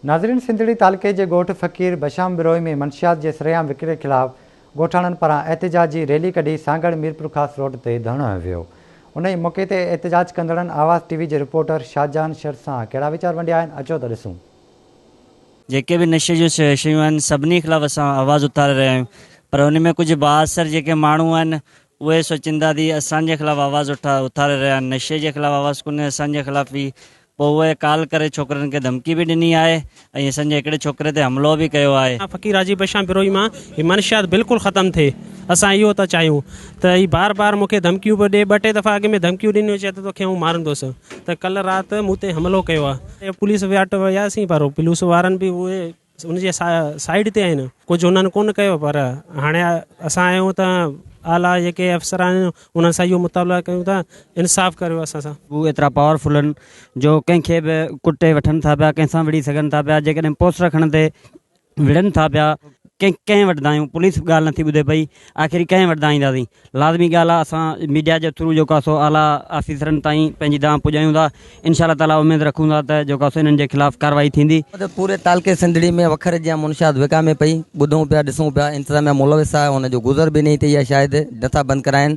नाज़रीन, सिंधड़ी तालुके जे ॻोठ फ़कीर बशाम बिरोही में मंशियात जे सरेआम विकिरे ख़िलाफ़ ॻोठाणनि पारां एहतिजाजी रैली कढी सांगड़ मीरपुर ख़ास रोड ते धरणो हंयो वियो। उन ई मौक़े ते एहतिजाज कंदड़नि आवाज़ टीवी जे रिपोर्टर शाहजहान शर सां कहिड़ा वीचार वंडिया आहिनि, अचो त ॾिसूं। जेके भी नशे जूं शयूं आहिनि सभिनी ख़िलाफ़ असां आवाज़ उथारे रहिया आहियूं, पर उन में कुझु बाअसर जेके माण्हू आहिनि उहे सोचींदा थी असांजे ख़िलाफ़ आवाज़ उथारे रहिया आहिनि। नशे जे ख़िलाफ़ आवाज़ कोन्हे असांजे ख़िलाफ़ ई। पोइ उहे कॉल करे छोकिरनि खे धमकी बि ॾिनी आहे ऐं असांजे हिकिड़े छोकिरे ते हमिलो बि कयो आहे। फ़कीर हाजी बशाम बिरोही मां ही मनशियात बिल्कुलु ख़तमु थिए, असां इहो था चाहियूं। त ही बार बार मूंखे धमकियूं बि ॾे, ॿ टे दफ़ा अॻु में धमकियूं ॾिनियूं, चए त तोखे मारंदुसि। त कल्ह राति मूं ते हमिलो कयो आहे। पुलिस वटि वियासीं पर पुलिस वारनि बि उहे उनजे साइड ते आहिनि, कुझु उन्हनि कोन कयो। पर हाणे असां आहियूं त आला जेके अफ़सर आहिनि उन्हनि सां इहो मुताबिला कयूं था, इंसाफ़ करियो असां सां। उहे एतिरा पावरफुल आहिनि जो कंहिंखे बि कुटे वठनि था पिया, कंहिंसां विड़ी सघनि था पिया। जेकॾहिं पोस्टर खणंदे विढ़नि था पिया, कंहिं वटि आहियूं, पुलिस बि ॻाल्हि नथी ॿुधे पई, आख़िर कंहिं वटि ईंदासीं। लाज़मी ॻाल्हि आहे असां मीडिया जे थ्रू जेको आहे सो आला ऑफिसरनि ताईं पंहिंजी दांह पुॼायूं था। इंशाअल्लाह ताला उमेदु रखूं था त जेको आहे सो इन्हनि जे ख़िलाफ़ कार्रवाई थींदी। पूरे तालके सिंधड़ी में वखर जी मुनशियात विकामे पई, ॿुधूं पिया ॾिसूं पिया। इंतज़ामिया मुलविस आहे, हुनजो गुज़र बि नहीं थी आहे, शायदि नथा बंदि कराइनि।